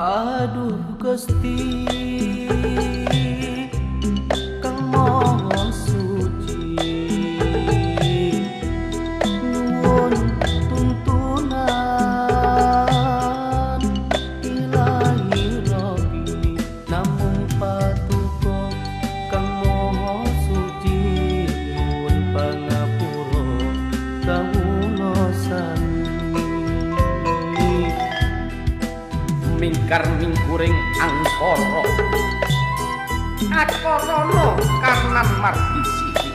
Aduh Gusti Kang Maha Suci nuwun tuntunan Ilahi Rabbi namung patuko Kang Maha Suci nuwun pangapura kawula sami mingkar mingkuring angkara akorana kanan mardisi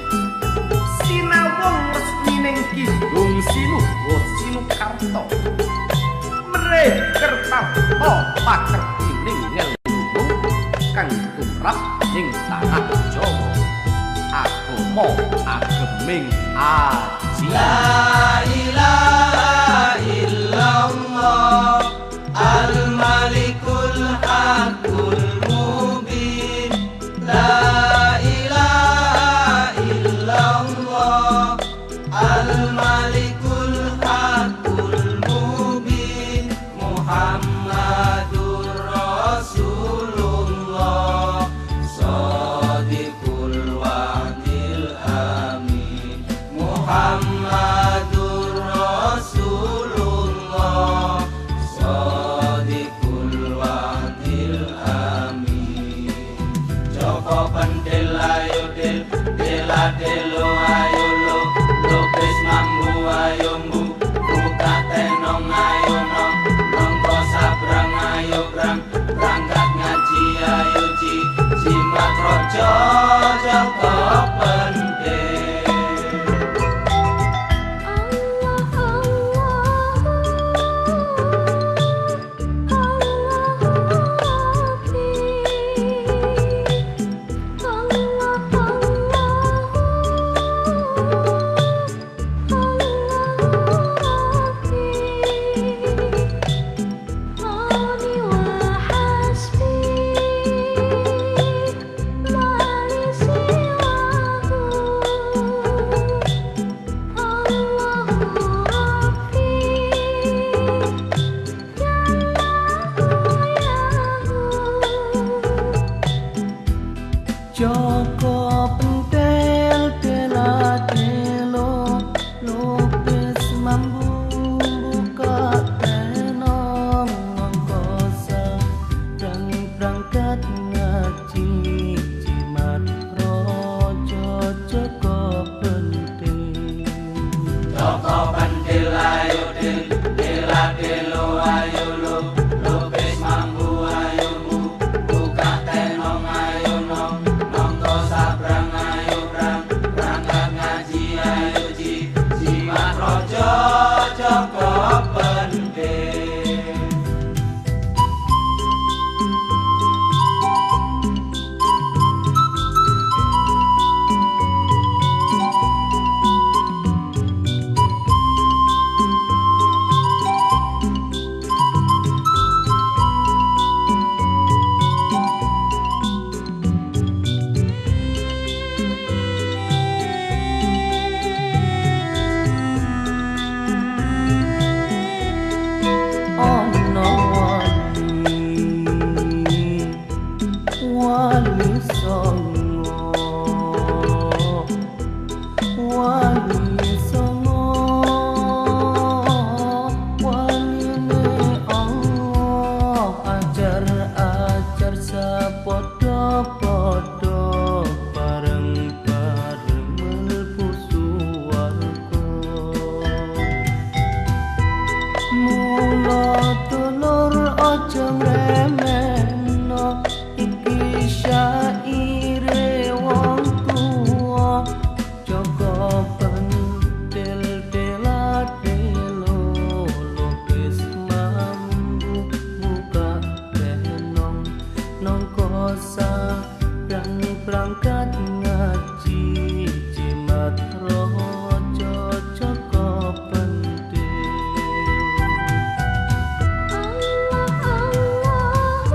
sinawung resmining kidung sinuwun sinukarta mrih kertapa pakertining ngelung kang tumrap ing tanah Jawa agama ageming aji la ilaha illallah Al-Malikul Hakul Mubin La ilaha illallah Al-Malikul Hakul Mubin Muhammadur Rasulullah Shadiqul Wa'dil Amin Muhammadur Rasulullah Delo ayo lo pes mambu ayo mbu buka tenong ayo nong nongko sabrang ayo brang berangkat ngaji ayo jimat rojo joko penting Joko pentel tela telo lopes mambu buka tenong ngongkosa dan berangkat ngaji jimat rojo Joko pentel ayo tela telo ayo lo lopes mambu ayo bu buka tenong ayo nong sabrang ayo berangkat ngaji ayo jimat rojo Joko penting Wali songo waline Allah ajar sepodo-podo bareng-bareng mlebu swarga mula dulur aja ngremehno iki syaire wong tuwa Joko pentil tela telo lopes mambu buka tenong nongkosa dan berangkat ngaji jimat rojo Joko pentil Allah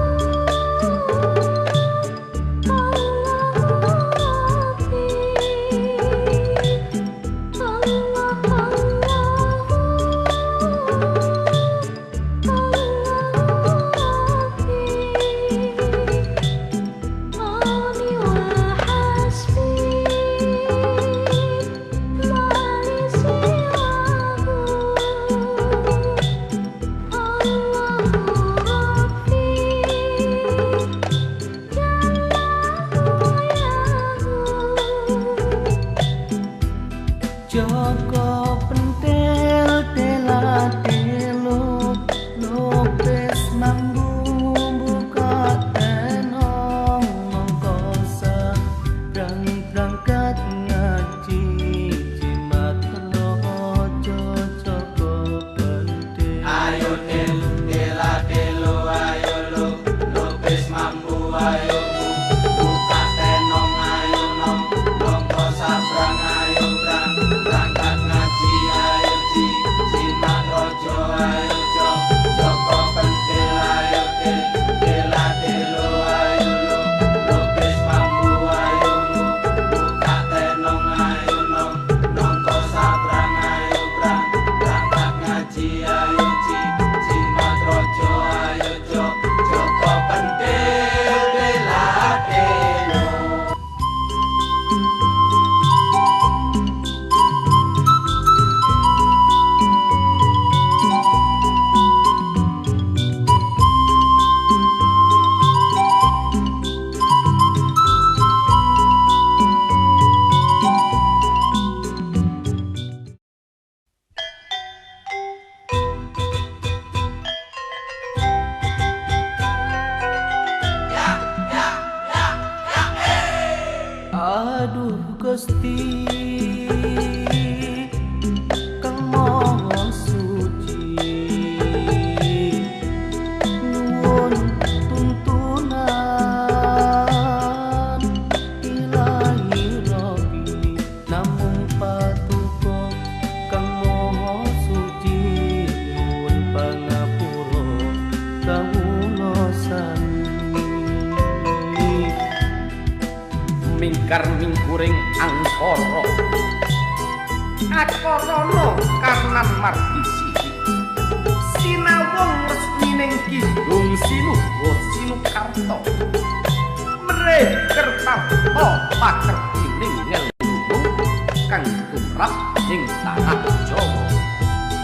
Gusti Kang Maha Suci nuwun tuntunan Ilahi Rabbi namung patuko Kang Maha Suci nuwun pangapura kawula sami mingkar mingkuring angkara akorana kanan mardisi sinawung resmining kidung sinuwun sinukarta mrih kertapa pakertining ngelmu kang tumrap ing tanah Jawa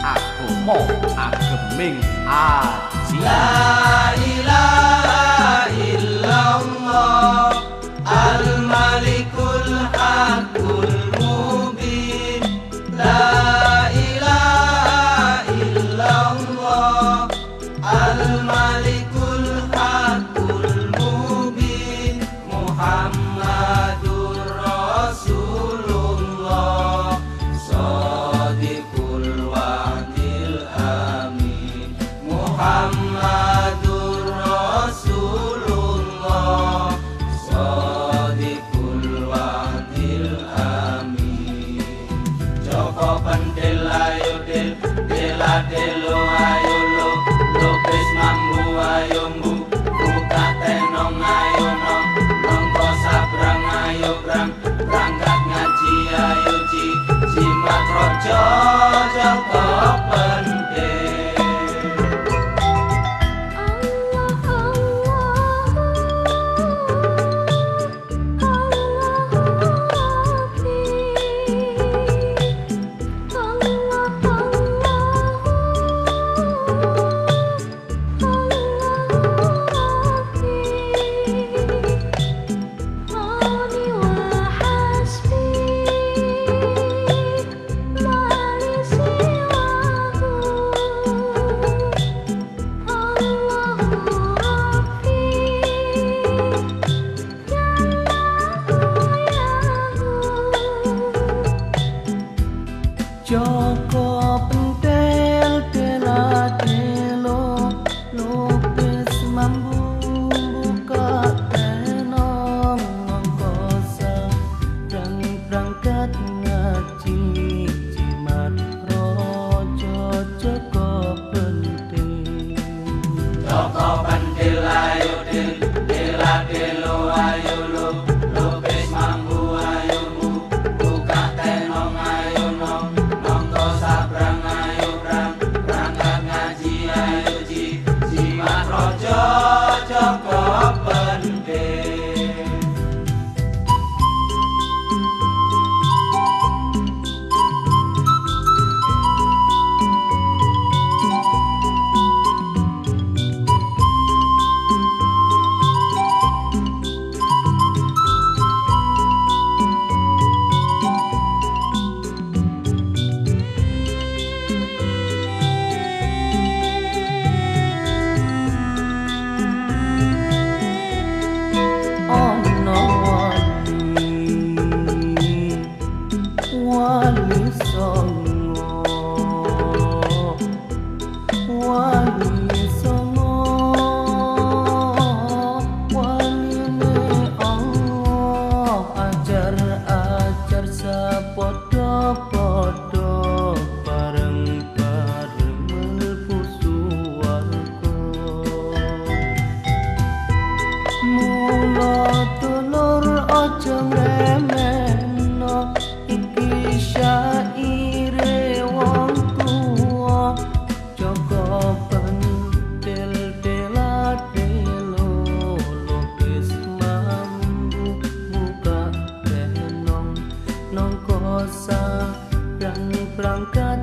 agama ageming aji La ilaha illallah Al-Malikul Hakul Mubin La ilaha illallah Al-Malikul Hakul Mubin Muhammadur Rasulullah Shadiqul Wa'dil Amin Muhammadur Rasulullah Shadiqul Wa'dil Amin Joko pentil ayo del Dela delo ayo lo Lopis mambu ayo mbu Buka tenong ayo nong Nongko sabrang ayo brang Berangkat ngaji ayo ji Jimat rojo Joko pentil Joko pentil dela delo lupis mambu buka tenong nongkosa dan berangkat ngaji jimat rojo Joko pentil Joko pentil ayo del Dela delo ayo lo Lupis mambu ayo bu Buka tenong ayo nong Nongko sabrang ayo brang Berangkat ngaji ayo ji Jimat rojo Joko pentil ono wali songo wali waline Allah ajar sapodo-podo bareng-bareng mlebu swarga mula dulur aja ngremehno iki syaire wong tuwa jaga pentil dela delo lukis mambu buka tenong nongkosa dan berangkat